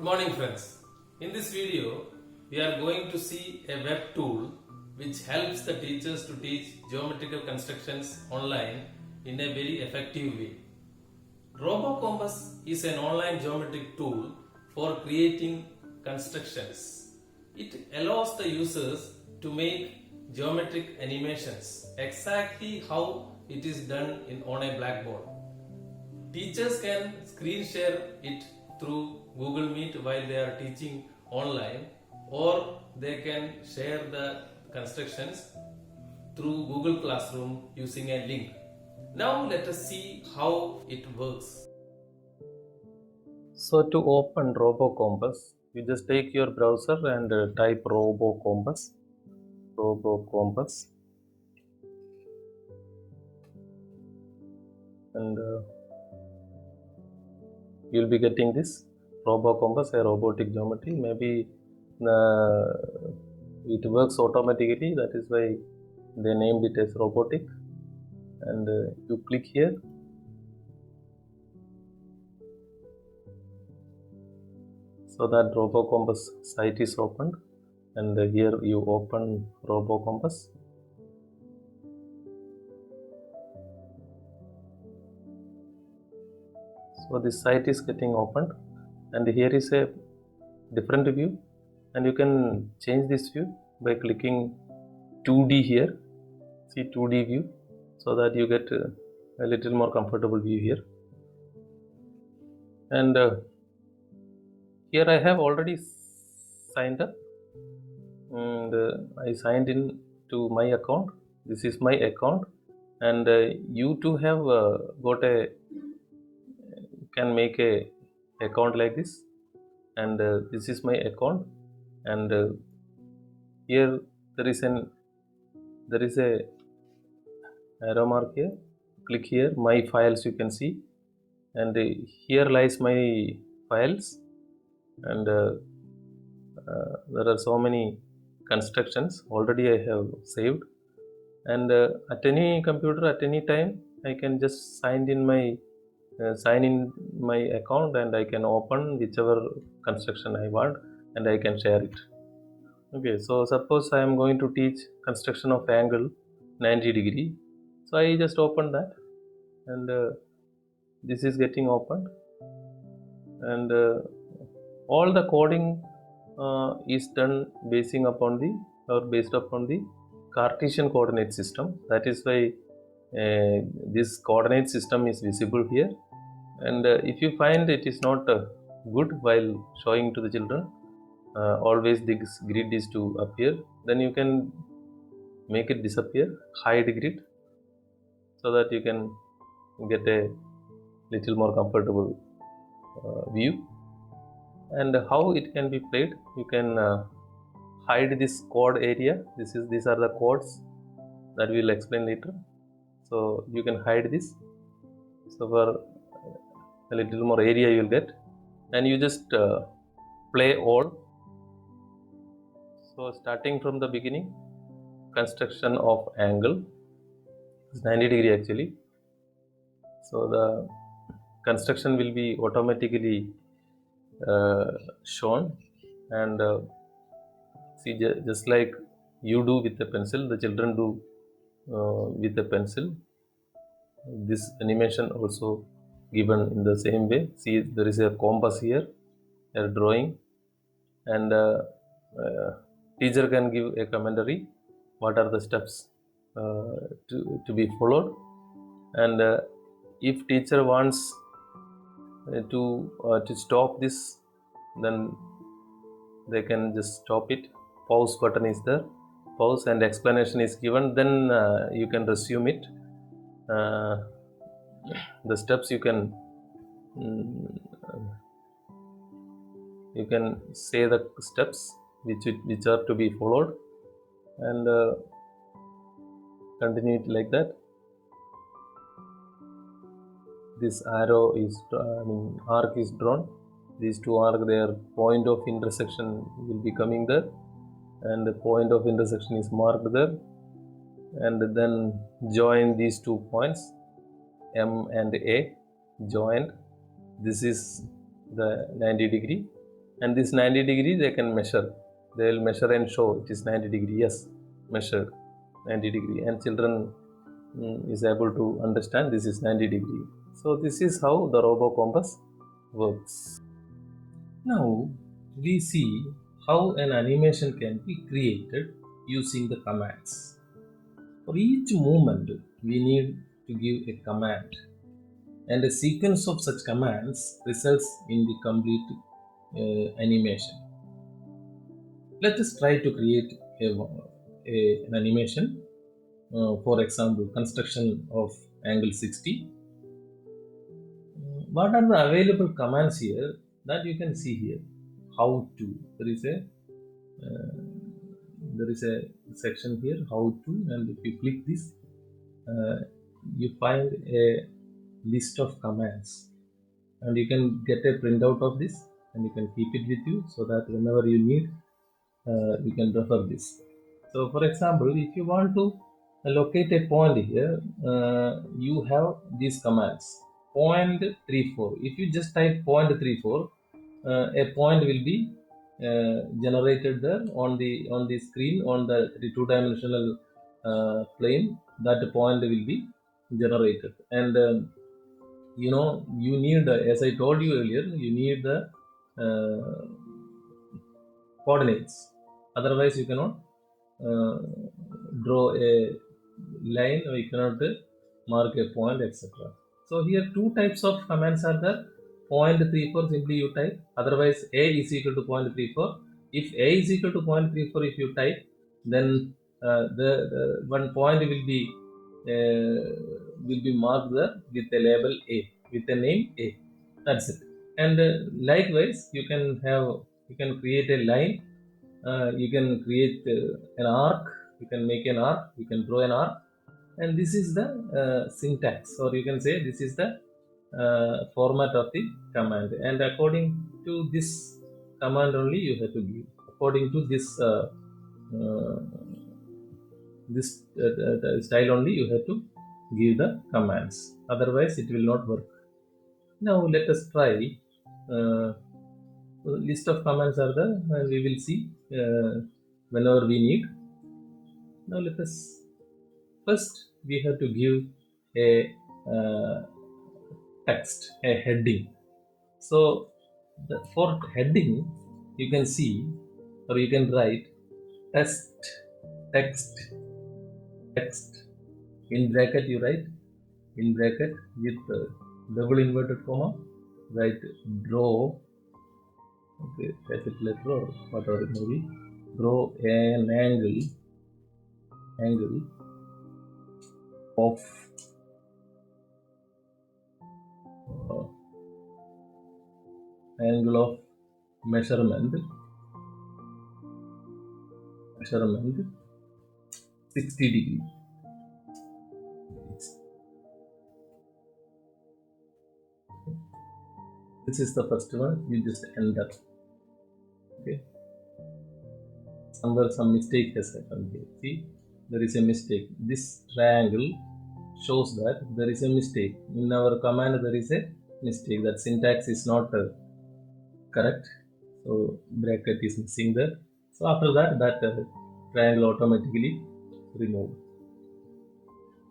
morning friends. In this video, we are going to see a web tool which helps the teachers to teach geometrical constructions online in a very effective way. RoboCompass is an online geometric tool for creating constructions. It allows the users to make geometric animations exactly how it is done on a blackboard. Teachers can screen share it through Google Meet while they are teaching online, or they can share the constructions through Google Classroom using a link. Now let us see how it works. So to open RoboCompass, you just take your browser and type RoboCompass, and you'll be getting this RoboCompass, a robotic geometry. Maybe it works automatically. That is why they named it as robotic. And you click here. So that RoboCompass site is opened, and here you open RoboCompass. So this site is getting opened, and here is a different view, and you can change this view by clicking 2D here. See 2D view, so that you get a little more comfortable view here. And here I have already signed up, and I signed in to my account. This is my account, and you too have can make a account like this, and this is my account, and here there is a arrow mark here. Click here, my files, you can see, and here lies my files, and there are so many constructions already I have saved, and at any computer at any time I can just sign in my account, and I can open whichever construction I want, and I can share it. Okay, so suppose I am going to teach construction of angle 90 degree, so I just open that, and this is getting opened, and all the coding is done based upon the Cartesian coordinate system. That is why this coordinate system is visible here, and if you find it is not good while showing to the children, always this grid is to appear, then you can make it disappear, hide grid, so that you can get a little more comfortable view. And how it can be played, you can hide this chord area. These are the chords that we will explain later, so you can hide this, so for a little more area you will get, and you just play all. So starting from the beginning, construction of angle is 90 degree actually, so the construction will be automatically shown, and see, just like you do with a pencil, the children do with a pencil. This animation also given in the same way. See, there is a compass here, a drawing, and teacher can give a commentary what are the steps to be followed, and if teacher wants to stop this, then they can just stop it. Pause button is there, pause, and explanation is given, then you can resume it. The steps you can say the steps which are to be followed, and continue it like that. This arrow is arc is drawn. These two arcs, their point of intersection will be coming there, and the point of intersection is marked there, and then join these 2 points M and A, joined. This is the 90 degree, And this 90 degree they can measure. They will measure and show it is 90 degree. Yes, measured 90 degree, and children is able to understand this is 90 degree. So this is how the robo compass works. Now we see how an animation can be created using the commands. For each movement we need to give a command, and a sequence of such commands results in the complete animation. Let us try to create an animation. For example, construction of angle 60. What are the available commands here that you can see here? How to. There is a section here, how to, and if you click this, you find a list of commands, and you can get a printout of this, and you can keep it with you so that whenever you need, you can refer this. So, for example, if you want to locate a point here, you have these commands. 0.34. If you just type 0.34, a point will be generated there on the screen, on the two-dimensional plane. That point will be generated, and you need, as I told you earlier, you need the coordinates. Otherwise, you cannot draw a line, or you cannot mark a point, etc. So here two types of commands are there. 0.34 simply you type. Otherwise, a is equal to 0.34. If a is equal to 0.34, if you type, then the one point will be marked there with a label A, with a name A. That's it. And likewise, you can create a line. You can create an arc. You can make an arc. You can draw an arc, and this is the syntax, or you can say this is the format of the command. And according to this command only you have to give. According to this style only you have to give the commands. Otherwise, it will not work. Now let us try. List of commands are there, and we will see whenever we need. Now let us first we have to give a text, a heading. So for heading you can see, or you can write text. In bracket you write, in bracket with double inverted comma, write draw, okay, capital letter or whatever it may be, draw an angle of angle of measurement 60 degree. This is the first one. You just enter. Okay. Somewhere some mistake has happened here. See, there is a mistake. This triangle shows that there is a mistake. In our command, there is a mistake. That syntax is not correct. So bracket is missing there. So after that, triangle automatically removed.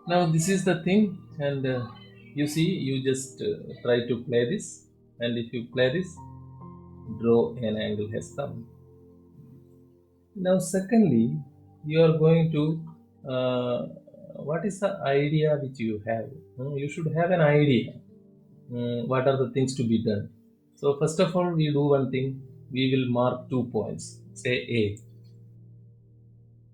Now this is the thing, and you see, you just try to play this, and if you play this, draw an angle has come. Now secondly, you are going to what is the idea which you have? You should have an idea. What are the things to be done? So first of all, we do one thing. We will mark 2 points. Say A.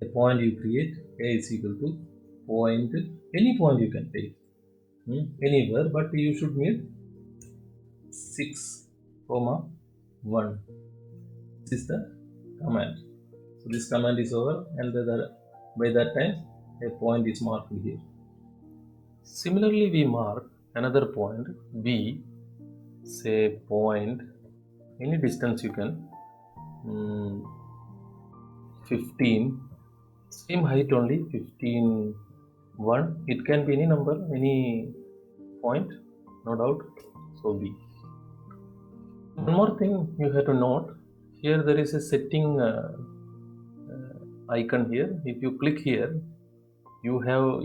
The point you create, A is equal to point. Any point you can take, anywhere, but you should need 6, 1. This is the command. So this command is over, and by that time a point is marked here. Similarly, we mark another point B. Say point, any distance you can, 15, same height only, 15, 1. It can be any number, any point, no doubt. So B. One more thing you have to note, here there is a setting icon here. If you click here, you have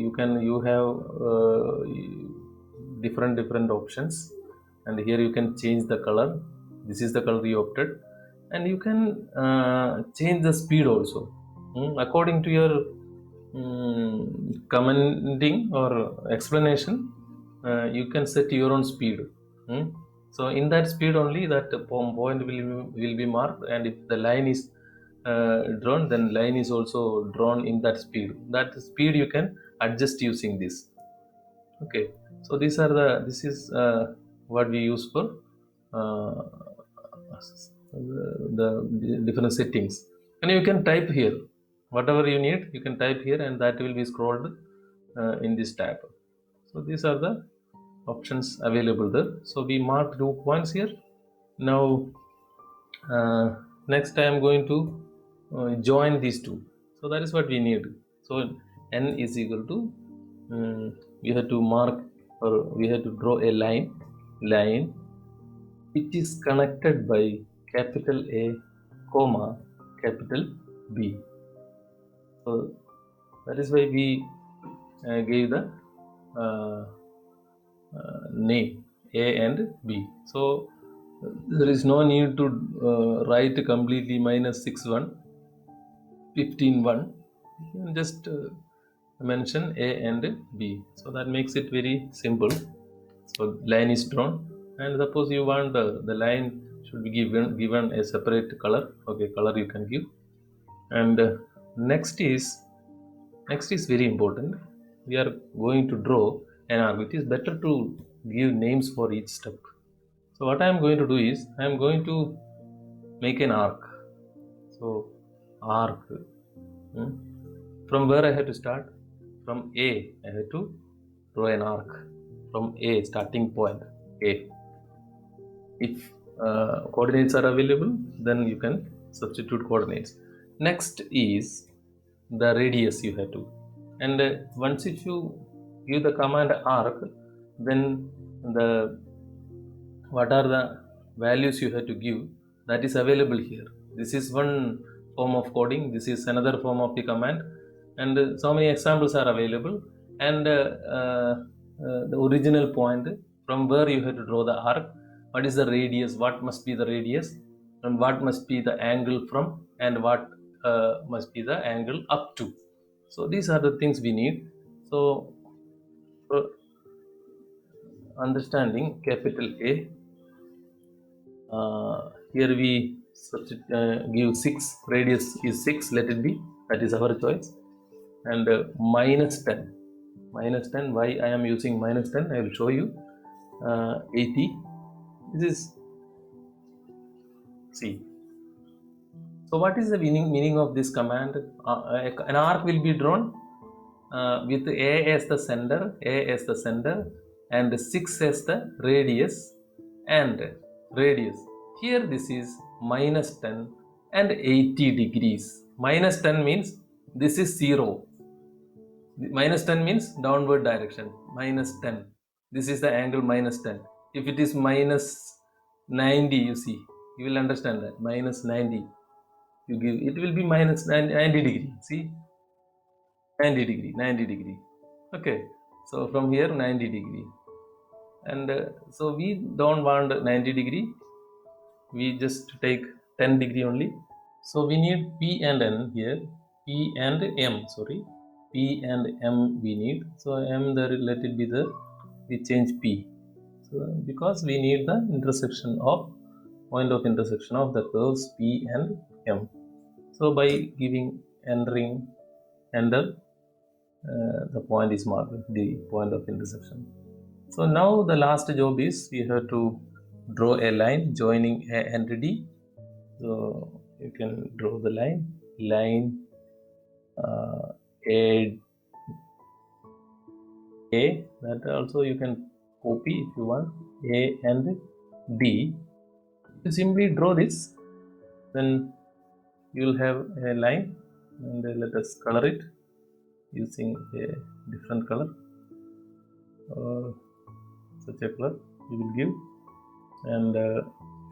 different options, and here you can change the color. This is the color you opted, and you can change the speed also. According to your commenting or explanation, you can set your own speed. So in that speed only that point will be marked, and if the line is drawn, then line is also drawn in that speed. That speed you can adjust using this. Okay, so this is what we use for uh, the different settings. And you can type here whatever you need, you can type here, and that will be scrolled in this tab. So these are the options available there. So we marked 2 points here. Now next I am going to join these two. So that is what we need. So n is equal to we have to mark, or we have to draw a line which is connected by capital A comma capital B. So that is why we gave the name A and B. So there is no need to write completely -6 1 15 1. You can just mention A and B. So that makes it very simple. So line is drawn, and suppose you want the line should be given a separate color. Okay, color you can give. And next is very important. We are going to draw an arc. It is better to give names for each step. So what I am going to do is I am going to make an arc. So arc, from where I have to start? From A I have to draw an arc from A, starting point A. If coordinates are available, then you can substitute coordinates. Next is the radius you have to, and once if you give the command arc, then what are the values you have to give, that is available here. This is one form of coding, this is another form of the command, and so many examples are available. And the original point, from where you have to draw the arc, what is the radius, what must be the radius, and what must be the angle from, and what must be the angle up to. So these are the things we need. So for understanding capital A, here we give 6, radius is 6, let it be, that is our choice. And -10, why I am using -10, I will show you. 80, this is C. So what is the meaning of this command? An arc will be drawn with A as the center, and 6 as the radius, and radius here this is -10 and 80 degrees. -10 means this is 0. -10 means downward direction. -10, this is the angle -10. If it is -90, you see, you will understand that -90 you give, it will be -90 degree. See, 90 degree. Okay, so from here 90 degree, and so we don't want 90 degree, we just take 10 degree only. So we need P and N here, P and M, sorry, P and M we need. So M there, let it be there, we change P. So because we need the intersection of point of intersection of the curves P and M. So by giving enter, the point is marked, the point of intersection. So now the last job is we have to draw a line joining A and D. So you can draw the line A, that also you can copy if you want, A and D. You simply draw this, then you will have a line, and let us color it using a different color, or such a color you will give. And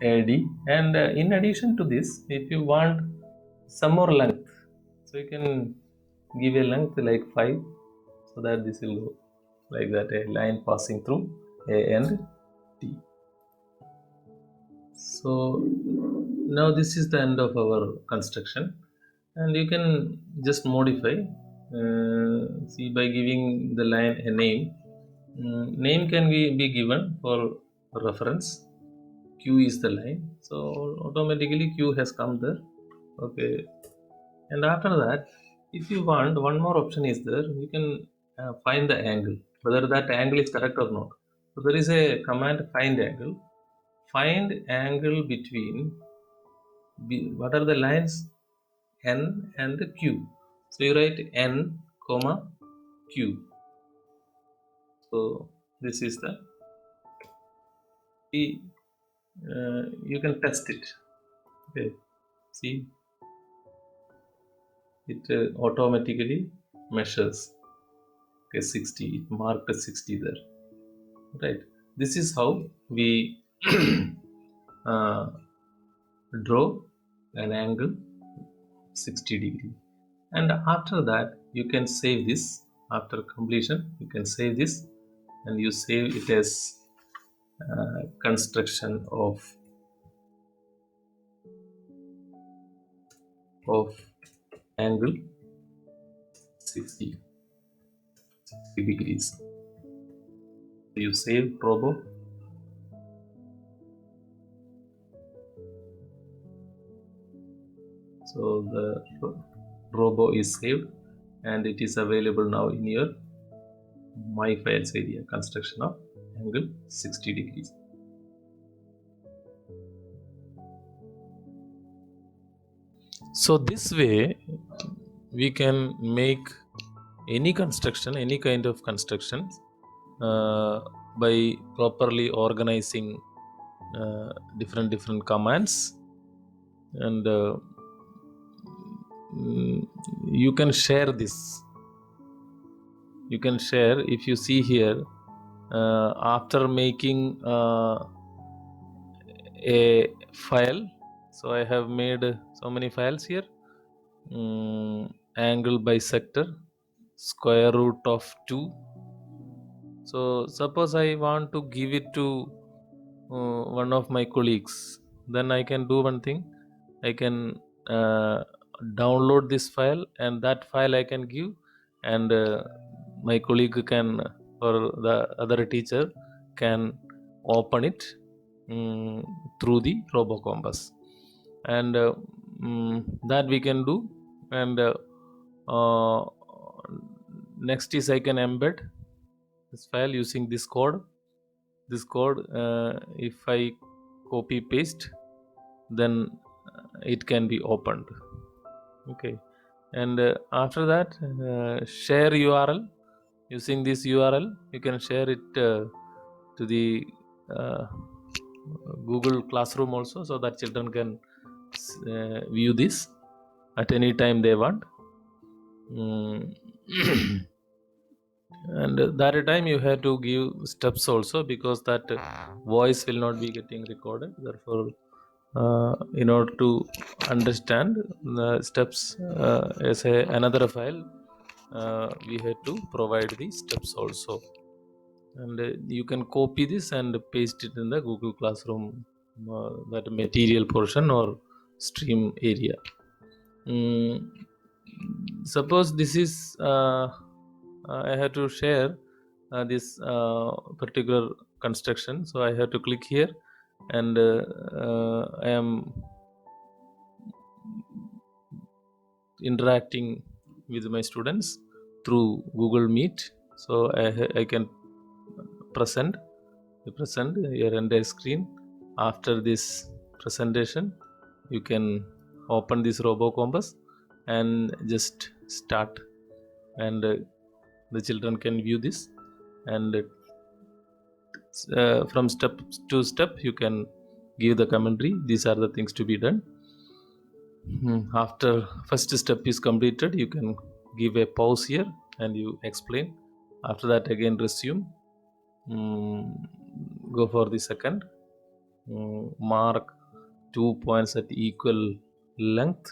AD. And in addition to this, if you want some more length, so you can give a length like 5, so that this will go like that, a line passing through A and T. So now this is the end of our construction, and you can just modify. See, by giving the line a name. Name can be given for reference. Q is the line, so automatically Q has come there. Okay, and after that, if you want, one more option is there. You can find the angle, whether that angle is correct or not. So there is a command, find angle. Find angle between what are the lines N and Q. So you write N comma Q. So this is the you can test it. Okay, see, it automatically measures. Okay, 60. It marked 60 there. Right. This is how we draw an angle 60 degree. And after that, you can save this. After completion, you can save this, and you save it as construction of angle 60 degrees. You save robo. So the robo is saved, and it is available now in your My Files area, construction of angle 60 degrees. So this way we can make any construction, any kind of construction by properly organizing different commands, and you can share this. You can share, if you see here, after making a file. So I have made so many files here. Angle bisector, square root of 2. So suppose I want to give it to one of my colleagues, then I can do one thing. I can download this file, and that file I can give, and my colleague can, or the other teacher can open it through the RoboCompass, and that we can do. And next is I can embed this file using this code. This code, if I copy paste, then it can be opened. Okay, and after that, share URL. Using this URL, you can share it to the Google Classroom also, so that children can view this at any time they want. And that time you have to give steps also, because that voice will not be getting recorded. Therefore, in order to understand the steps as another file, we have to provide the steps also. And you can copy this and paste it in the Google Classroom, that material portion or stream area. Suppose this is I have to share this particular construction, so I have to click here, and I am interacting with my students through Google Meet. So I can present your entire screen. After this presentation, you can open this RoboCompass and just start, and the children can view this, and from step to step you can give the commentary. These are the things to be done. After first step is completed, you can give a pause here and you explain. After that, again resume, go for the second, mark 2 points at equal length.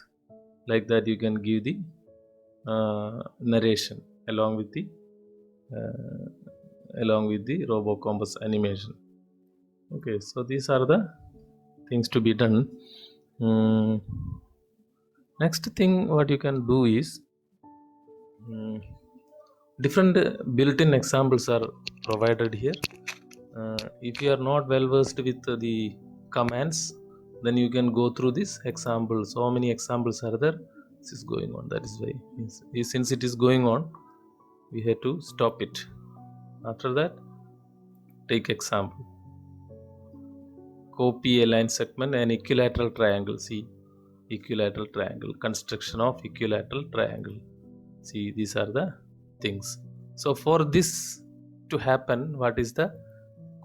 Like that you can give the narration along with the RoboCompass animation. Okay, so these are the things to be done. Next thing what you can do is different built-in examples are provided here. If you are not well versed with the commands, then you can go through this example. So many examples are there. This is going on, that is why since it is going on, we have to stop it. After that, take example. Copy a line segment and equilateral triangle. See, equilateral triangle, construction of equilateral triangle. See, these are the things. So for this to happen, what is the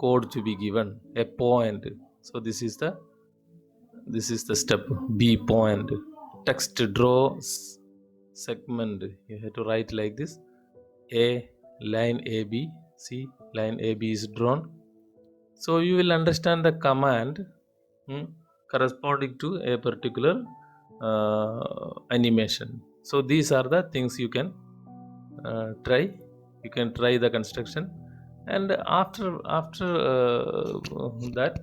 code to be given? A point. So this is the step B, point. Text draw segment. You have to write like this. A line AB. See, line AB is drawn. So you will understand the command corresponding to a particular animation. So these are the things you can try. You can try the construction, and after that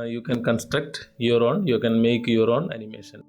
you can construct your own. You can make your own animation.